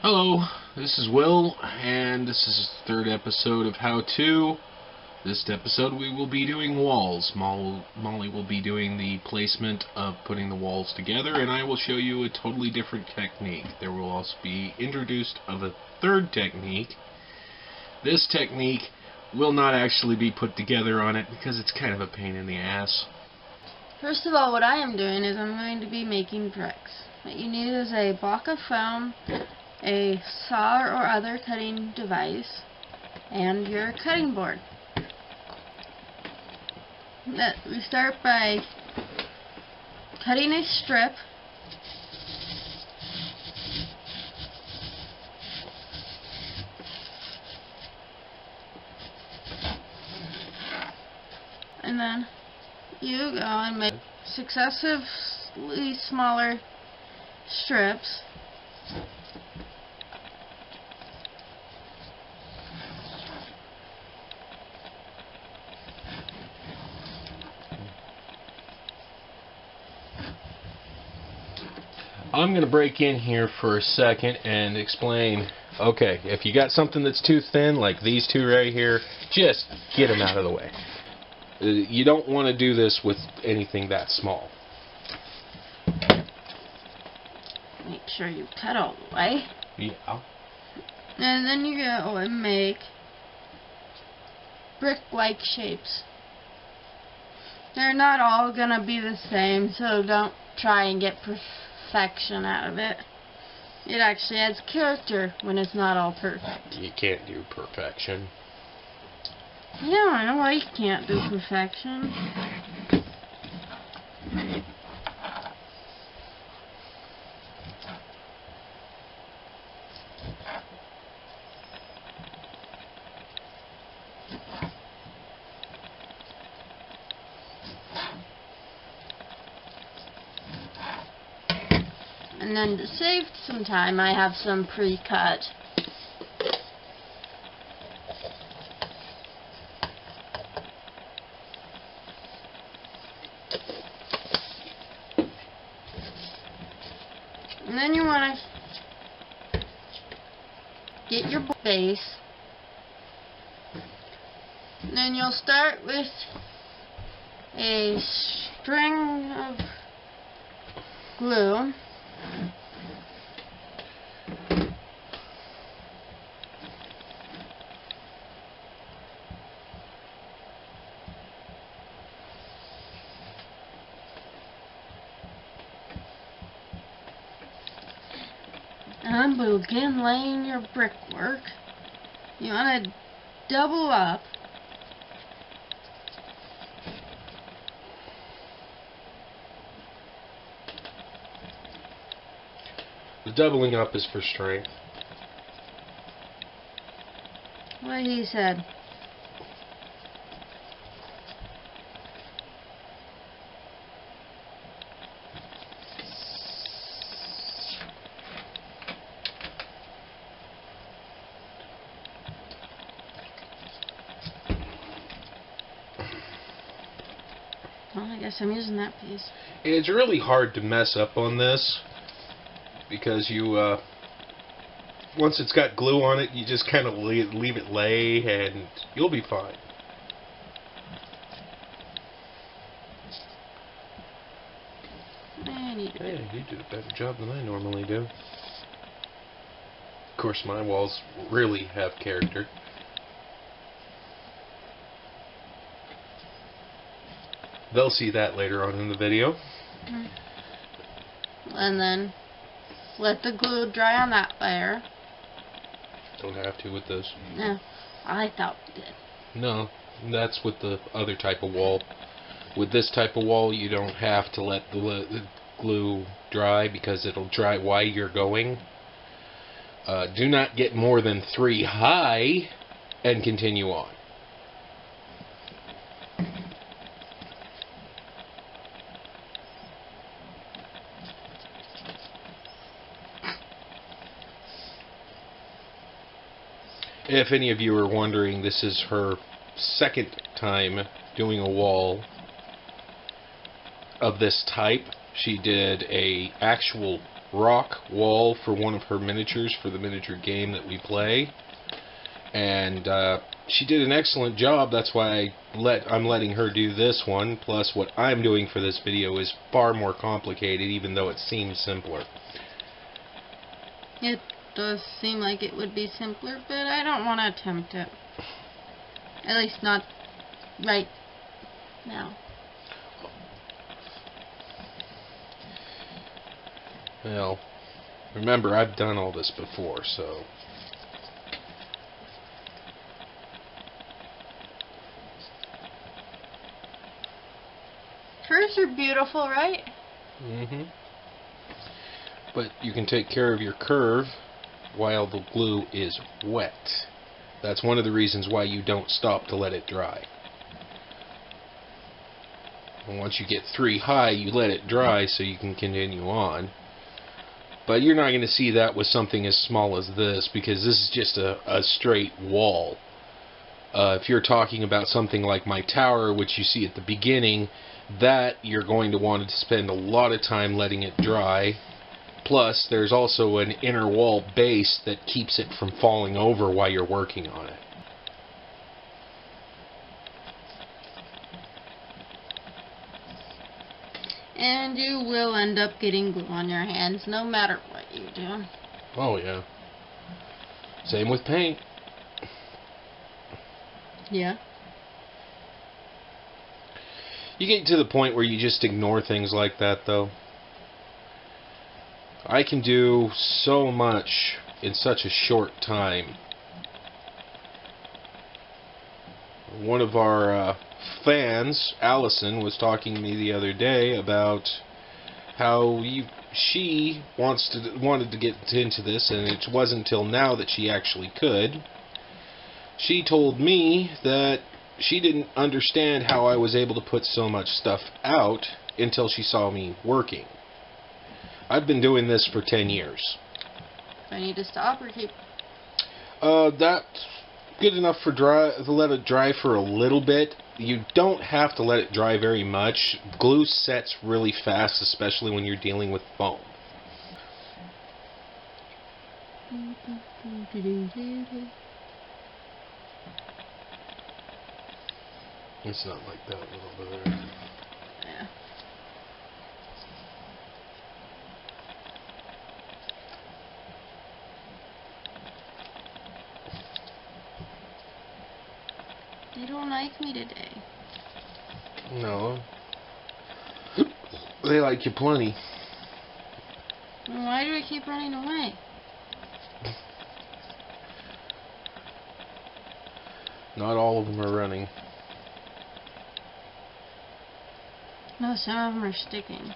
Hello, this is Will, and this is the third episode of How To. This episode we will be doing walls. Molly will be doing the placement of putting the walls together, and I will show you a totally different technique. There will also be introduced of a third technique. This technique will not actually be put together on it because it's kind of a pain in the ass. First of all, what I am doing is I'm going to be making bricks. What you need is a block of foam, a saw or other cutting device, and your cutting board. We start by cutting a strip. And then you go and make successively smaller strips. I'm going to break in here for a second and explain, okay, if you got something that's too thin, like these two right here, just get them out of the way. You don't want to do this with anything that small. Make sure you cut all the way. Yeah. And then you go and make brick-like shapes. They're not all going to be the same, so don't try and get perfection out of it. It actually adds character when it's not all perfect. You can't do perfection. Yeah, I know why you can't do perfection. And then to save some time, I have some pre-cut. And then you want to get your base. And then you'll start with a string of glue. And begin laying your brickwork. You want to double up. The doubling up is for strength. What he said. Well, I guess I'm using that piece. It's really hard to mess up on this because you, once it's got glue on it, you just kind of leave it lay and you'll be fine. And you did a better job than I normally do. Of course, my walls really have character. They'll see that later on in the video. And then let the glue dry on that layer. Don't have to with this. No, I thought we did. No, that's with the other type of wall. With this type of wall, you don't have to let the glue dry because it'll dry while you're going. Do not get more than 3 high and continue on. If any of you are wondering, this is her second time doing a wall of this type. She did a actual rock wall for one of her miniatures for the miniature game that we play. And she did an excellent job. That's why I'm letting her do this one. Plus, what I'm doing for this video is far more complicated, even though it seems simpler. It does seem like it would be simpler, but I don't want to attempt it. At least not right now. Well, remember, I've done all this before, so... Hers are beautiful, right? Mm-hmm. But you can take care of your curve while the glue is wet. That's one of the reasons why you don't stop to let it dry. And once you get 3 high, you let it dry so you can continue on. But you're not going to see that with something as small as this, because this is just a straight wall. If you're talking about something like my tower, which you see at the beginning, that you're going to want to spend a lot of time letting it dry. Plus, there's also an inner wall base that keeps it from falling over while you're working on it. And you will end up getting glue on your hands no matter what you do. Oh yeah. Same with paint. Yeah. You get to the point where you just ignore things like that, though. I can do so much in such a short time. One of our fans, Allison, was talking to me the other day about how she wanted to get into this, and it wasn't until now that she actually could. She told me that she didn't understand how I was able to put so much stuff out until she saw me working. I've been doing this for 10 years. I need to stop or keep? That's good enough for to let it dry for a little bit. You don't have to let it dry very much. Glue sets really fast, especially when you're dealing with foam. It's not like that a little bit. Yeah. You don't like me today. No. They like you plenty. Why do I keep running away? Not all of them are running. No, some of them are sticking.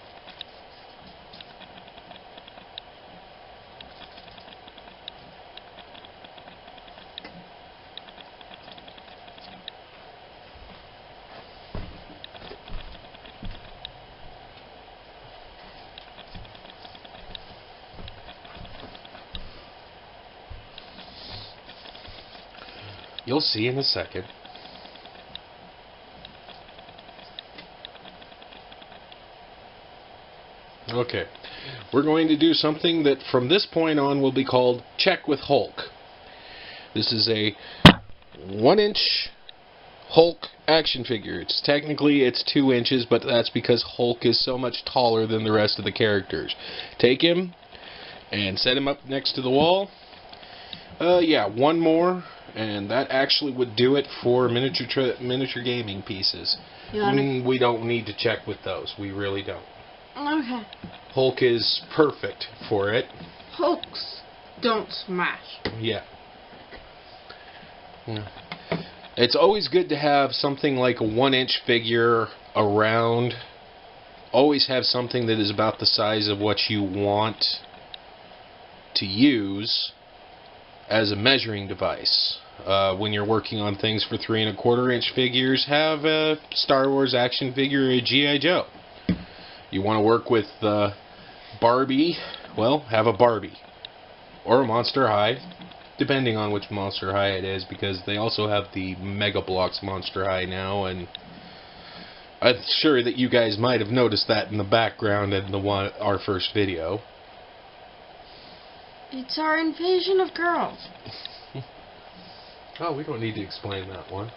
You'll see in a second. Okay, we're going to do something that from this point on will be called Check with Hulk. This is a 1-inch Hulk action figure. Technically it's 2 inches, but that's because Hulk is so much taller than the rest of the characters. Take him and set him up next to the wall. Yeah, one more, and that actually would do it for miniature gaming pieces. We don't need to check with those. We really don't. Okay. Hulk is perfect for it. Hulks don't smash. Yeah. It's always good to have something like a 1-inch figure around. Always have something that is about the size of what you want to use as a measuring device. When you're working on things for 3 1/4-inch figures, have a Star Wars action figure or a G.I. Joe. You want to work with Barbie, well, have a Barbie. Or a Monster High, depending on which Monster High it is, because they also have the Mega Bloks Monster High now, and I'm sure that you guys might have noticed that in the background in our first video. It's our invasion of girls. Oh, we don't need to explain that one.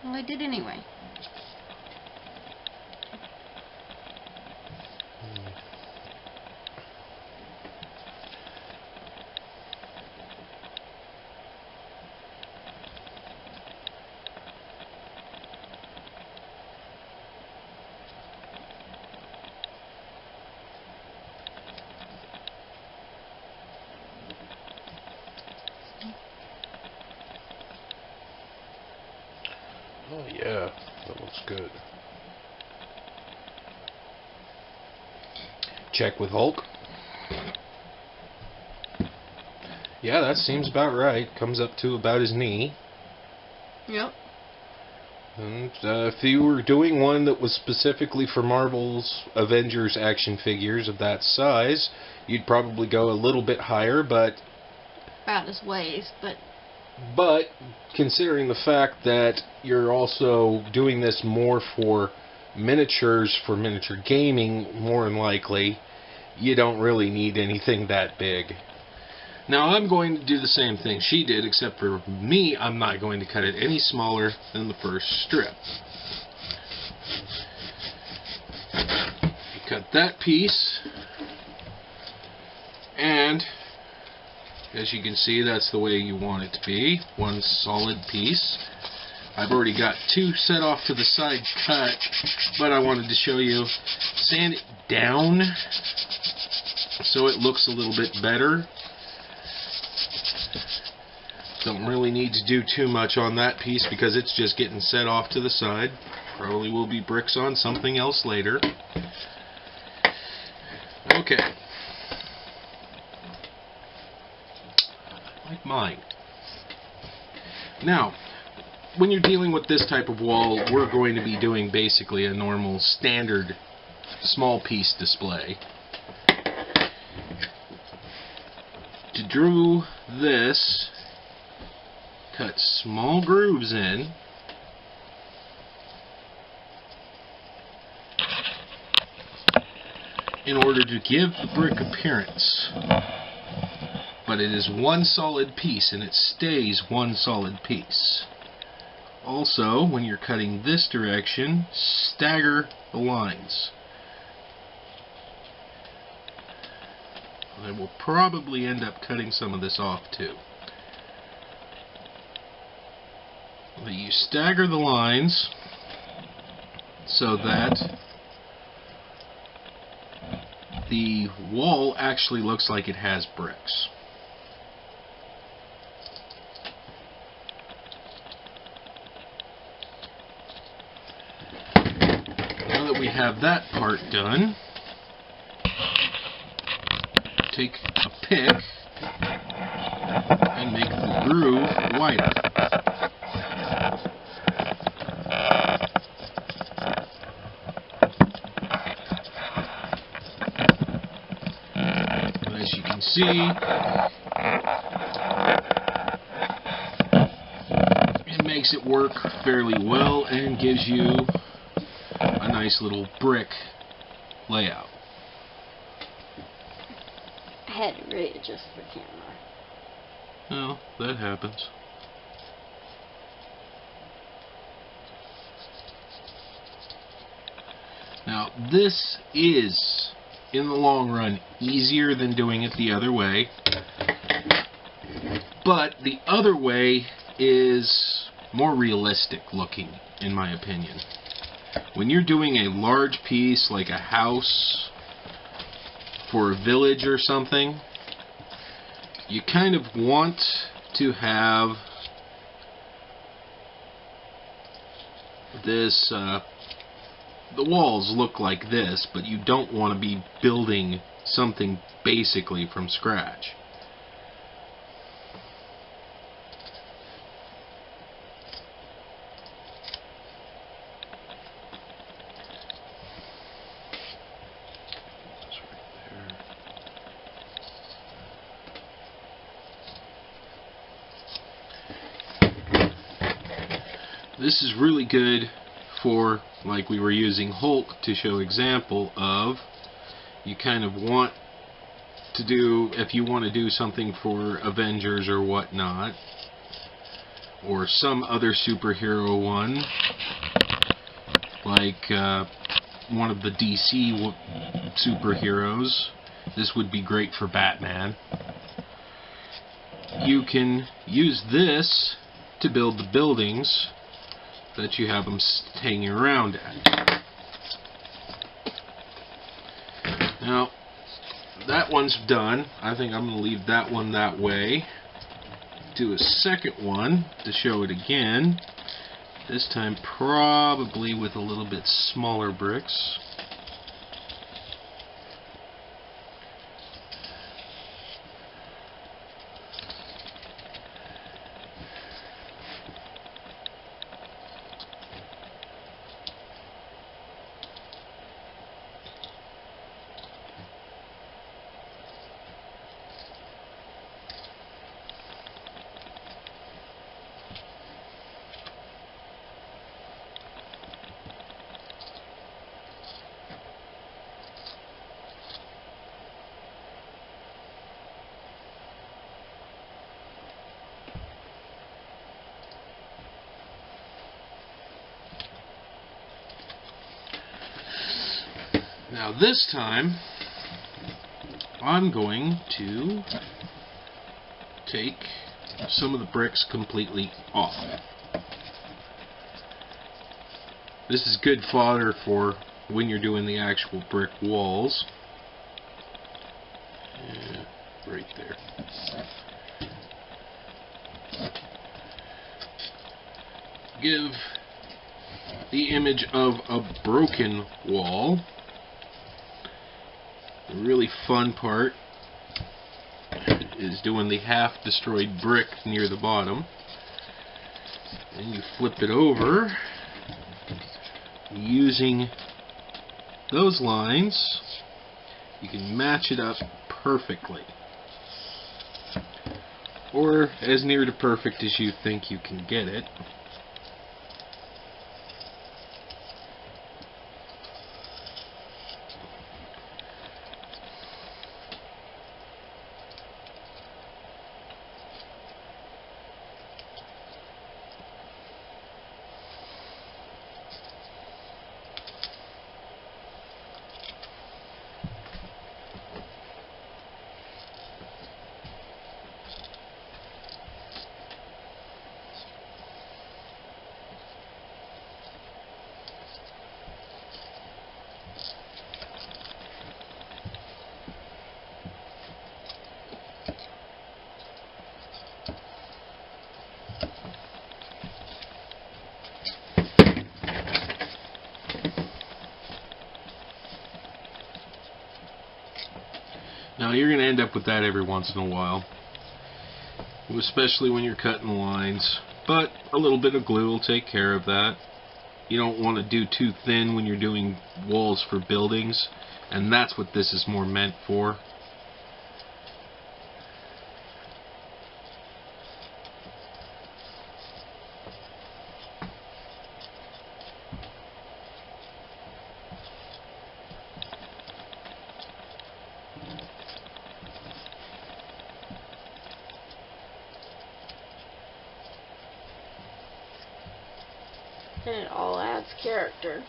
Well, I did anyway. Oh yeah, that looks good. Check with Hulk. Yeah, that seems about right. Comes up to about his knee. Yep. And if you were doing one that was specifically for Marvel's Avengers action figures of that size, you'd probably go a little bit higher, but About his waist, but considering the fact that you're also doing this more for miniatures, for miniature gaming, more than likely, you don't really need anything that big. Now I'm going to do the same thing she did, except for me, I'm not going to cut it any smaller than the first strip. You cut that piece, and as you can see, that's the way you want it to be, one solid piece. I've already got two set off to the side cut, but I wanted to show you, sand it down so it looks a little bit better. Don't really need to do too much on that piece because it's just getting set off to the side. Probably will be bricks on something else later. Okay. Like mine. Now, when you're dealing with this type of wall, we're going to be doing basically a normal standard small piece display. To do this, cut small grooves in order to give the brick appearance. But it is one solid piece, and it stays one solid piece. Also, when you're cutting this direction, stagger the lines. I will probably end up cutting some of this off too. But you stagger the lines so that the wall actually looks like it has bricks. Now that we have that part done, take a pick and make the groove wider. As you can see, it makes it work fairly well and gives you a nice little brick layout. I had to readjust the camera. Well, that happens. Now, this is, in the long run, easier than doing it the other way. But the other way is more realistic looking, in my opinion. When you're doing a large piece like a house for a village or something, you kind of want to have this, the walls look like this, but you don't want to be building something basically from scratch. This is really good for, like we were using Hulk to show example of, you kind of want to do if you want to do something for Avengers or whatnot, or some other superhero one, like one of the DC superheroes. This would be great for Batman. You can use this to build the buildings that you have them hanging around at. Now, that one's done. I think I'm going to leave that one that way. Do a second one to show it again. This time probably with a little bit smaller bricks. Now this time, I'm going to take some of the bricks completely off. This is good fodder for when you're doing the actual brick walls. Yeah, right there. Give the image of a broken wall. The really fun part is doing the half destroyed brick near the bottom. And you flip it over using those lines. You can match it up perfectly, or as near to perfect as you think you can get it. Now you're going to end up with that every once in a while, especially when you're cutting lines, but a little bit of glue will take care of that. You don't want to do too thin when you're doing walls for buildings, and that's what this is more meant for. And it all adds character.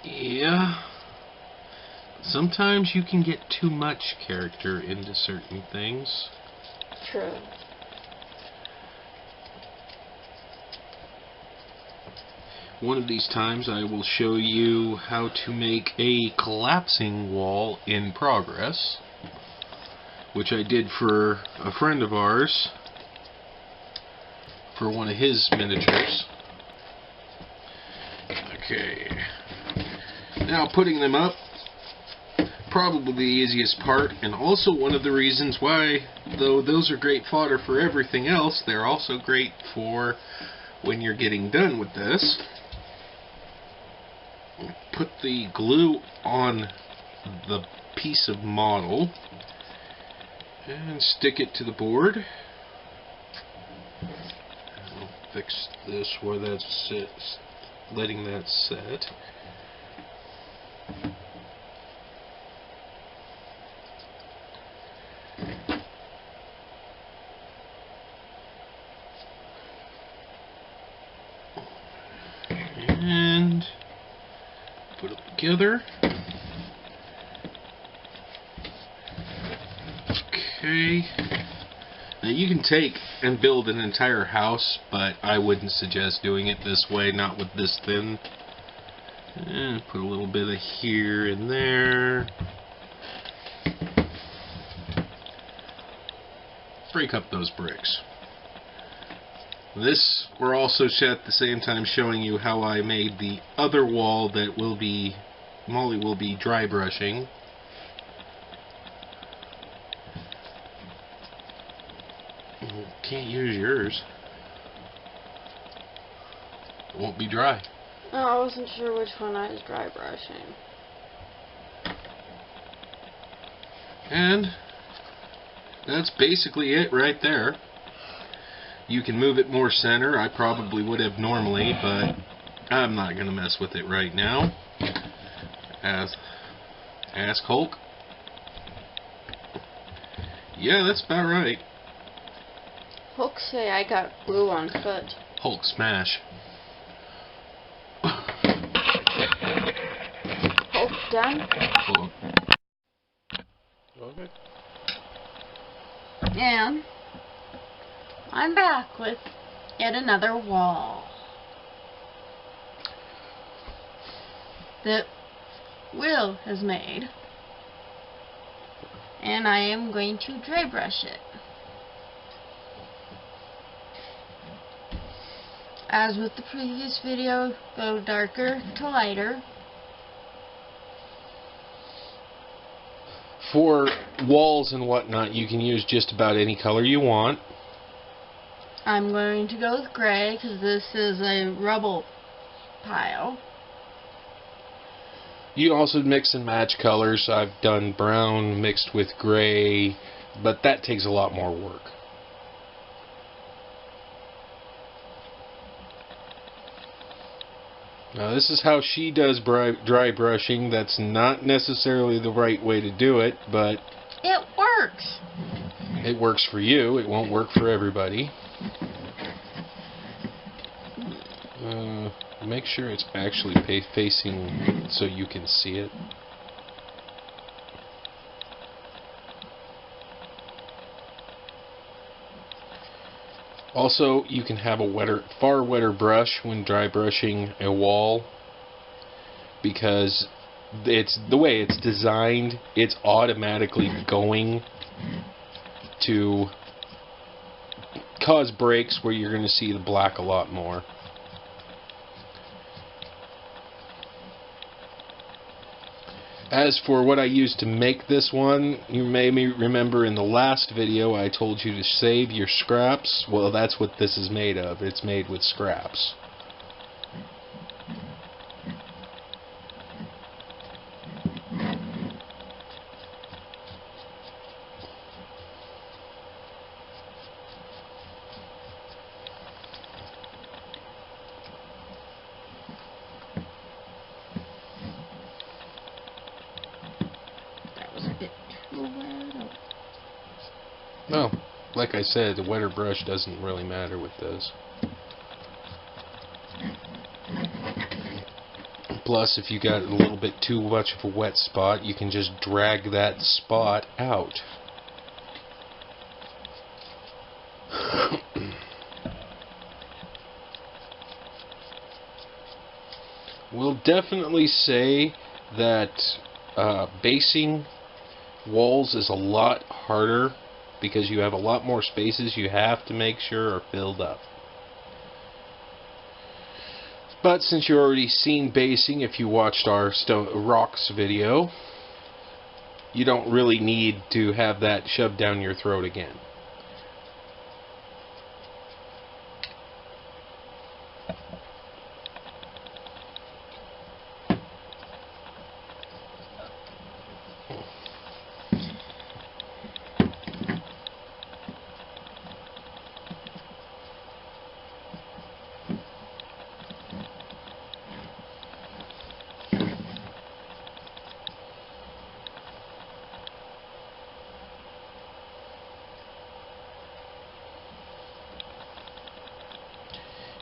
Yeah. Sometimes you can get too much character into certain things. True. One of these times I will show you how to make a collapsing wall in progress, which I did for a friend of ours for one of his miniatures. Okay. Now putting them up, probably the easiest part, and also one of the reasons why, though those are great fodder for everything else, they're also great for when you're getting done with this. Put the glue on the piece of model and stick it to the board. I'll fix this where that sits, letting that set. together. Okay. Now you can take and build an entire house, but I wouldn't suggest doing it this way, not with this thin. And put a little bit of here and there. Break up those bricks. This, we're also at the same time showing you how I made the other wall that Molly will be dry brushing. Can't use yours. It won't be dry. Oh, I wasn't sure which one I was dry brushing. And that's basically it right there. You can move it more center. I probably would have normally, but I'm not going to mess with it right now. Ask Hulk. Yeah, that's about right. Hulk say I got glue on foot. Hulk smash. Hulk done? Hulk. Okay. And I'm back with yet another wall that Will has made, and I am going to dry brush it. As with the previous video, go darker to lighter. For walls and whatnot, you can use just about any color you want. I'm going to go with gray because this is a rubble pile. You can also mix and match colors. I've done brown mixed with gray, but that takes a lot more work. Now this is how she does dry brushing. That's not necessarily the right way to do it, but it works. It works for you. It won't work for everybody. Make sure it's actually facing so you can see it. Also, you can have a far wetter brush when dry brushing a wall, because it's the way it's designed. It's automatically going to cause breaks where you're going to see the black a lot more. As for what I used to make this one, you may remember in the last video I told you to save your scraps. Well, that's what this is made of. It's made with scraps. No, like I said, the wetter brush doesn't really matter with this. Plus, if you got a little bit too much of a wet spot, you can just drag that spot out. We'll definitely say that basing walls is a lot harder because you have a lot more spaces you have to make sure are filled up. But since you've already seen basing, if you watched our rocks video, you don't really need to have that shoved down your throat again.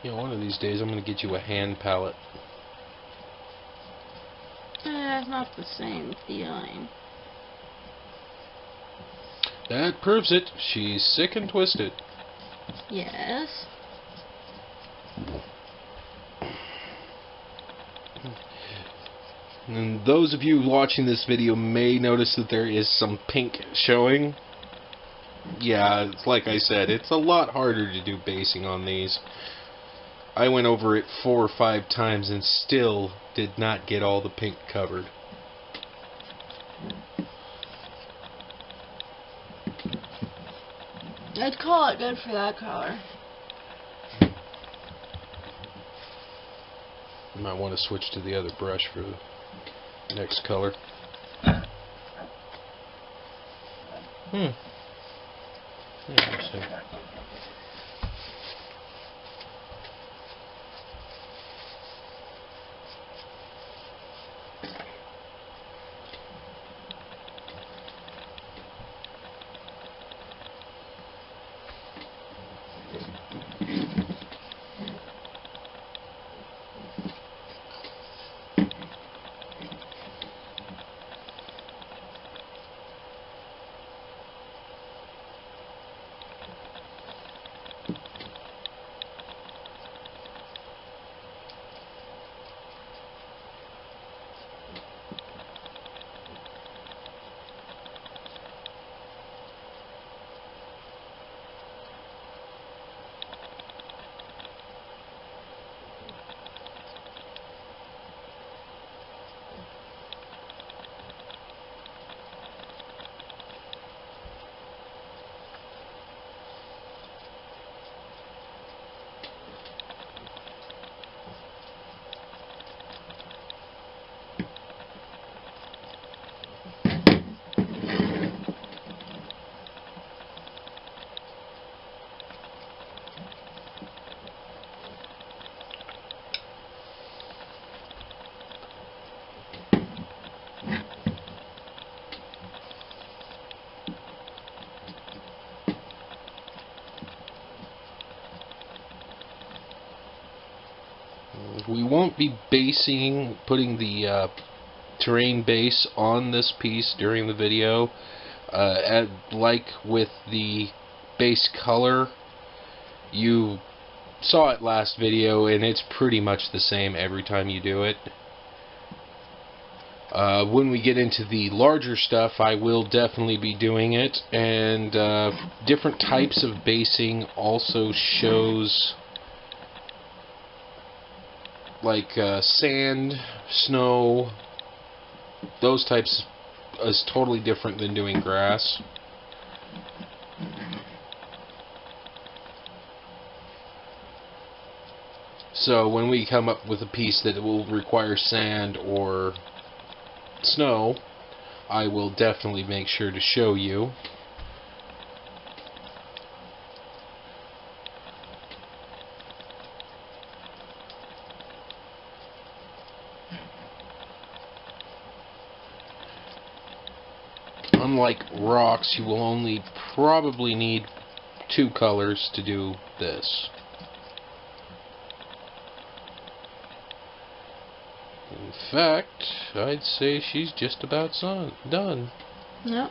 You know, one of these days I'm going to get you a hand palette. has not the same feeling. That proves it. She's sick and twisted. Yes. And those of you watching this video may notice that there is some pink showing. Yeah, like I said, it's a lot harder to do basing on these. I went over it 4 or 5 times and still did not get all the pink covered. I'd call it good for that color. You might want to switch to the other brush for the next color. Interesting. We won't be putting the terrain base on this piece during the video. Like with the base color, you saw it last video and it's pretty much the same every time you do it. When we get into the larger stuff, I will definitely be doing it, and different types of basing also shows, like sand, snow, those types is totally different than doing grass. So when we come up with a piece that will require sand or snow, I will definitely make sure to show you. Unlike rocks, you will only probably need 2 colors to do this. In fact, I'd say she's just about done. Yep.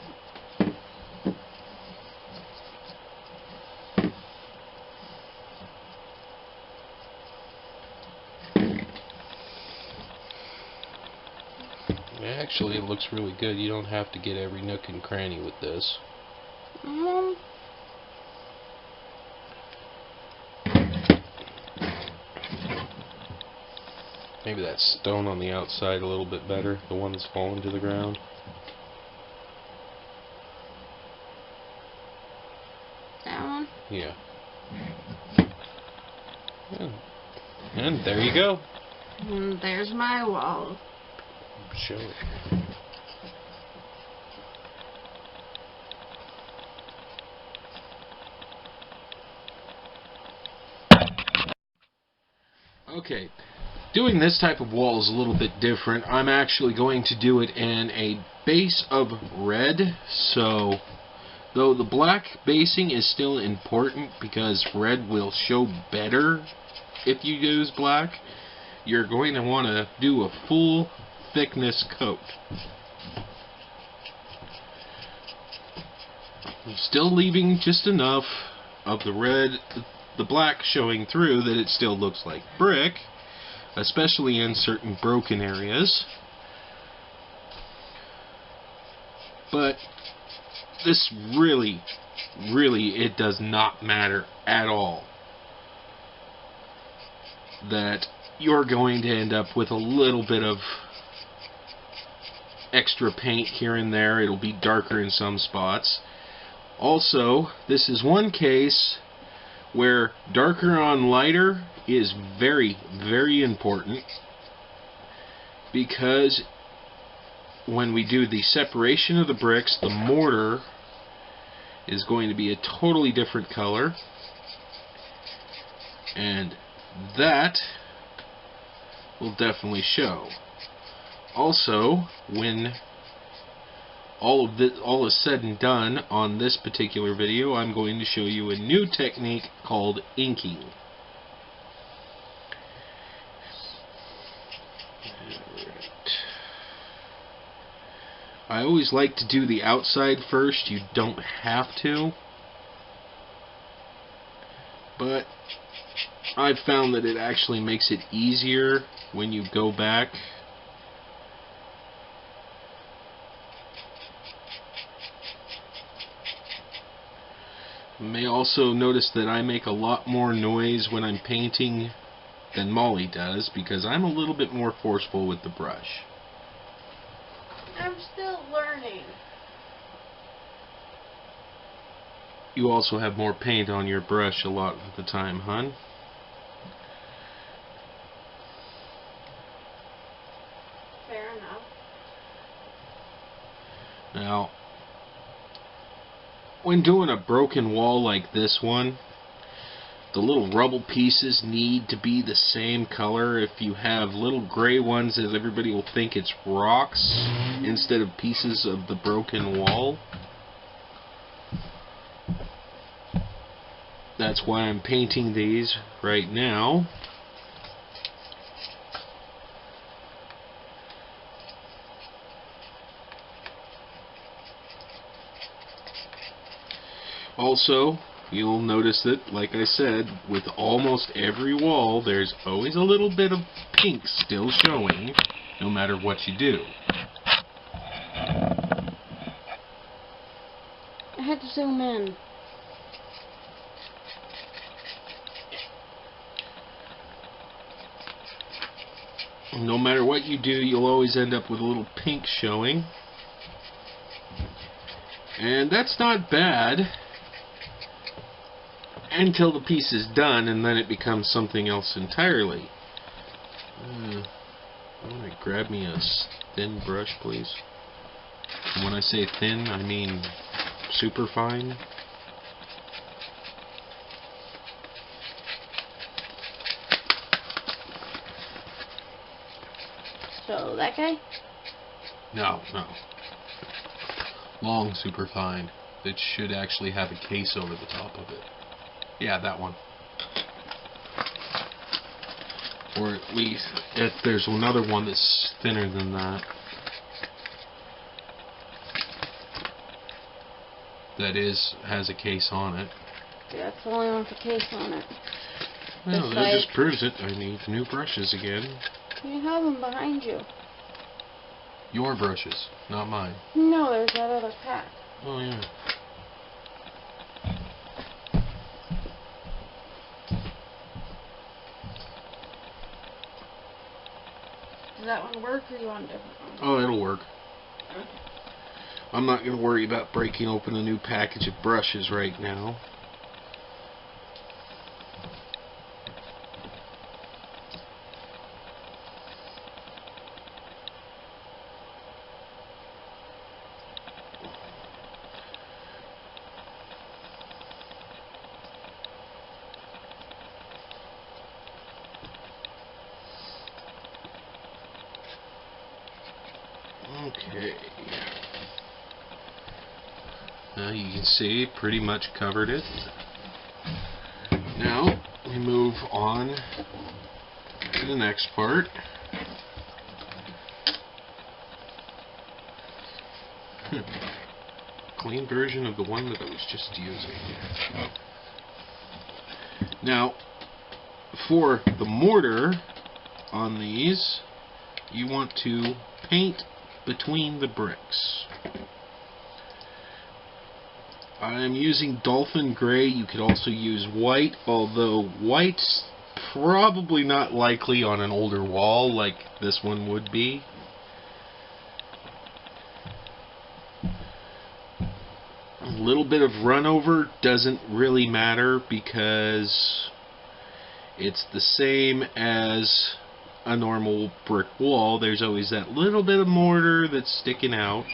Actually, it looks really good. You don't have to get every nook and cranny with this. Maybe that stone on the outside a little bit better, the one that's fallen to the ground. That one? Yeah. And there you go. And there's my wall. Show it. Okay, doing this type of wall is a little bit different. I'm actually going to do it in a base of red, so though the black basing is still important because red will show better if you use black, you're going to want to do a full thickness coat. I'm still leaving just enough of the black showing through that it still looks like brick, especially in certain broken areas. But this really, it does not matter at all that you're going to end up with a little bit of extra paint here and there. It'll be darker in some spots. Also, this is one case where darker on lighter is very, very important, because when we do the separation of the bricks, the mortar is going to be a totally different color, and that will definitely show. Also, when all is said and done on this particular video, I'm going to show you a new technique called inking. I always like to do the outside first. You don't have to, but I've found that it actually makes it easier when you go back. You may also notice that I make a lot more noise when I'm painting than Molly does, because I'm a little bit more forceful with the brush. I'm still learning. You also have more paint on your brush a lot of the time, hon. Fair enough. Now, when doing a broken wall like this one, the little rubble pieces need to be the same color. If you have little gray ones, as everybody will think it's rocks instead of pieces of the broken wall. That's why I'm painting these right now. Also, you'll notice that, like I said, with almost every wall, there's always a little bit of pink still showing, no matter what you do. I had to zoom in. No matter what you do, you'll always end up with a little pink showing. And that's not bad until the piece is done, and then it becomes something else entirely. I'm going to grab me a thin brush, please. And when I say thin, I mean super fine. So, that guy? No. Long super fine. That should actually have a case over the top of it. Yeah, that one. Or at least, if there's another one that's thinner than that. That has a case on it. Yeah, that's the only one with a case on it. Well, that just proves it. I need new brushes again. You have them behind you. Your brushes, not mine. No, there's that other pack. Oh, yeah. Does that one work, or you want a different one? Oh, it'll work. Okay. I'm not going to worry about breaking open a new package of brushes right now. Okay. Now you can see, pretty much covered it. Now, we move on to the next part. Clean version of the one that I was just using. Now, for the mortar on these, you want to paint between the bricks. I'm using Dolphin Gray. You could also use white, although white's probably not likely on an older wall like this one would be. A little bit of run over doesn't really matter because it's the same as a normal brick wall. There's always that little bit of mortar that's sticking out.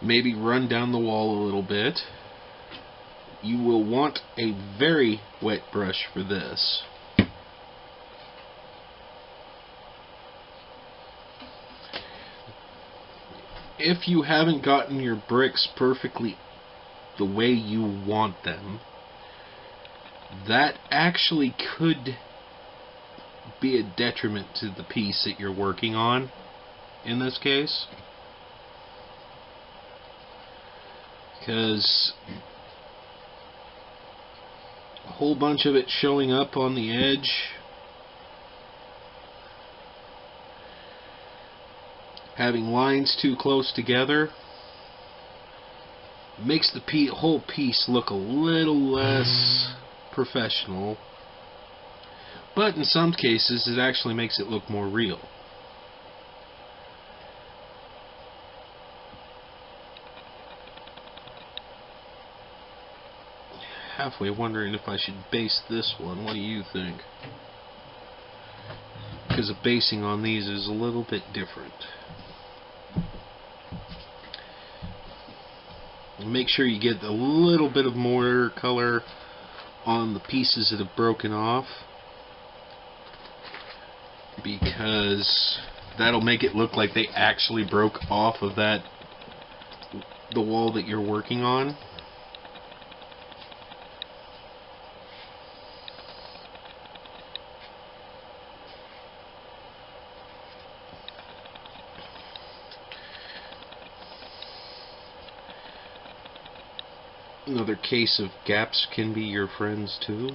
Maybe run down the wall a little bit. You will want a very wet brush for this. If you haven't gotten your bricks perfectly the way you want them, that actually could be a detriment to the piece that you're working on in this case. Because a whole bunch of it showing up on the edge, having lines too close together, makes the whole piece look a little less professional, but in some cases it actually makes it look more real. Halfway wondering if I should base this one. What do you think? Because the basing on these is a little bit different. Make sure you get a little bit of mortar color on the pieces that have broken off, because that'll make it look like they actually broke off of the wall that you're working on. Another case of gaps can be your friends too.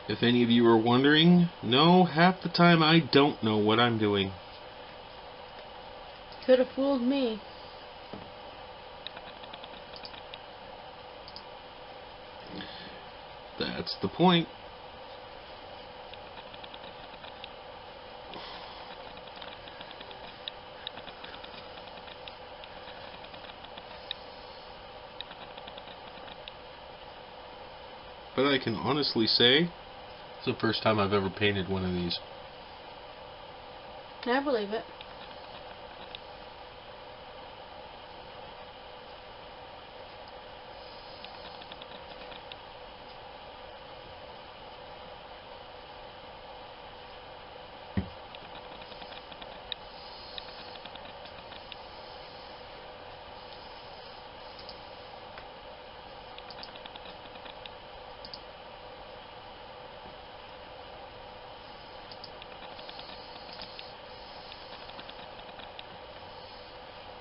If any of you are wondering, no, half the time I don't know what I'm doing. Could have fooled me. That's the point. But I can honestly say, it's the first time I've ever painted one of these. I believe it.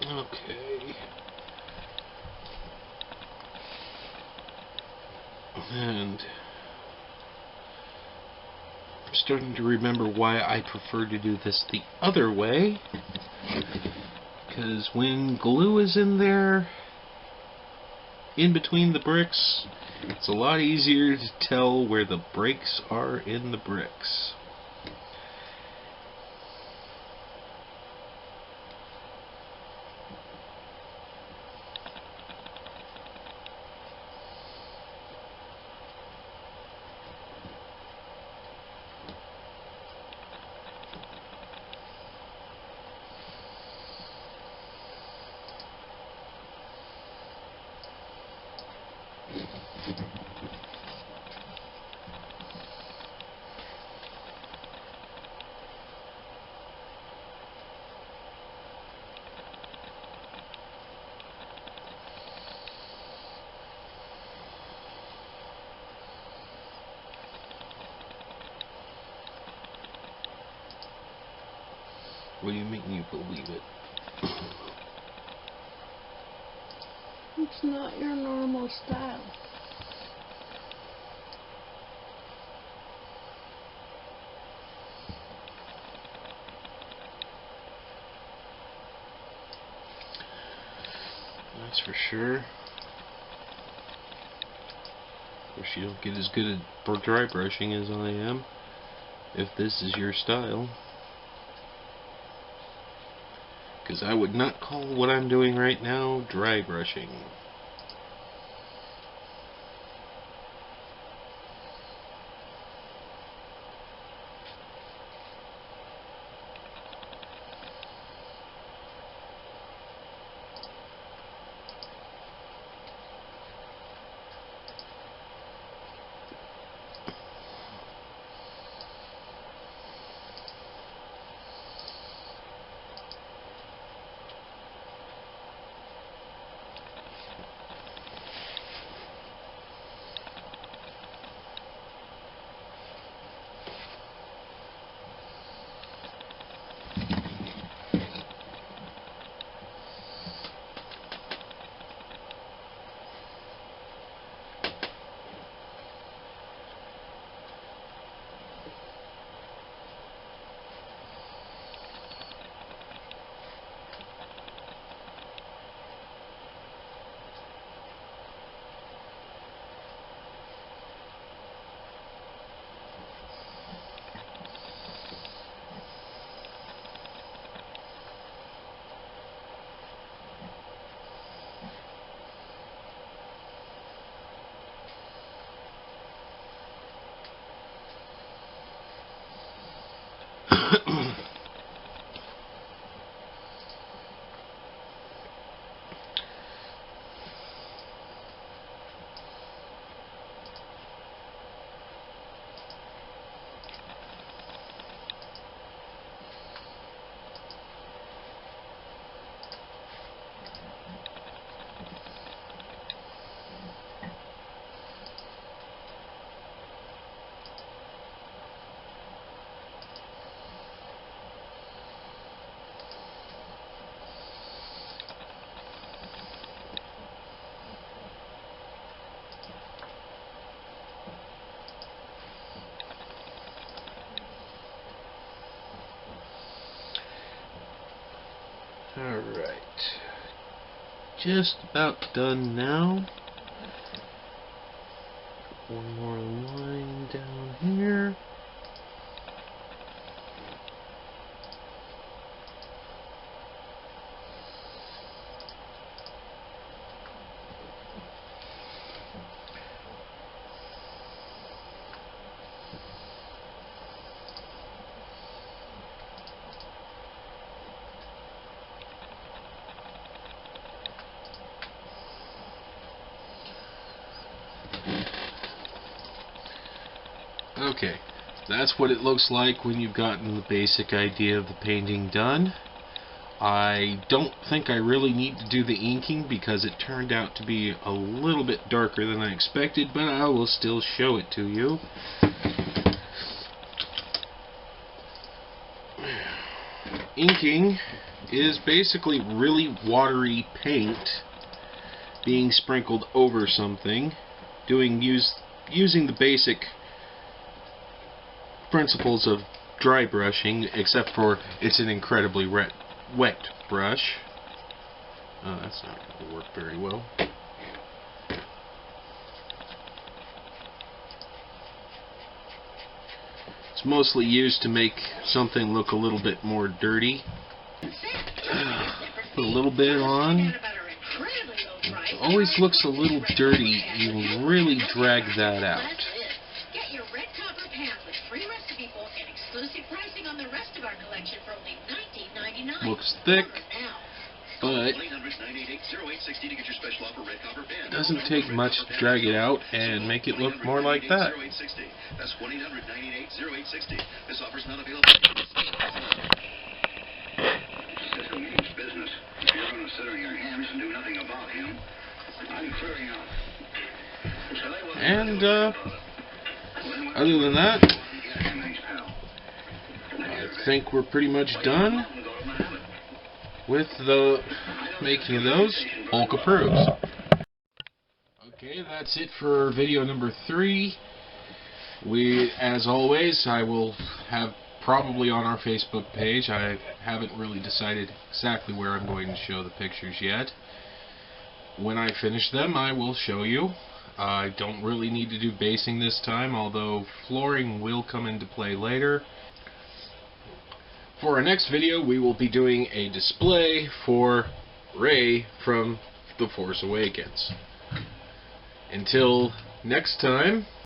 Okay. And I'm starting to remember why I prefer to do this the other way. Because when glue is in there, in between the bricks, it's a lot easier to tell where the breaks are in the bricks. What do you mean you believe it? It's not your normal style. That's for sure. Of course, you don't get as good at dry brushing as I am, if this is your style. Because I would not call what I'm doing right now dry brushing. Alright, just about done now. One more line down here. Okay, that's what it looks like when you've gotten the basic idea of the painting done. I don't think I really need to do the inking because it turned out to be a little bit darker than I expected, but I will still show it to you. Inking is basically really watery paint being sprinkled over something, using the basic principles of dry brushing, except for it's an incredibly wet brush. That's not going to work very well. It's mostly used to make something look a little bit more dirty. Put a little bit on. It always looks a little dirty. You really drag that out. Looks thick, but it doesn't take much to drag it out and make it look more like that. That's 1-800-988-0860. This offer's not available. Cisco means business. If you're going to sit on your hands and do nothing about him, I'm clearing out. And other than that, I think we're pretty much done. with the making of those, Hulk approves. Okay, that's it for video number 3. As always, I will have probably on our Facebook page. I haven't really decided exactly where I'm going to show the pictures yet. When I finish them, I will show you. I don't really need to do basing this time, although flooring will come into play later. For our next video, we will be doing a display for Rey from The Force Awakens. Until next time,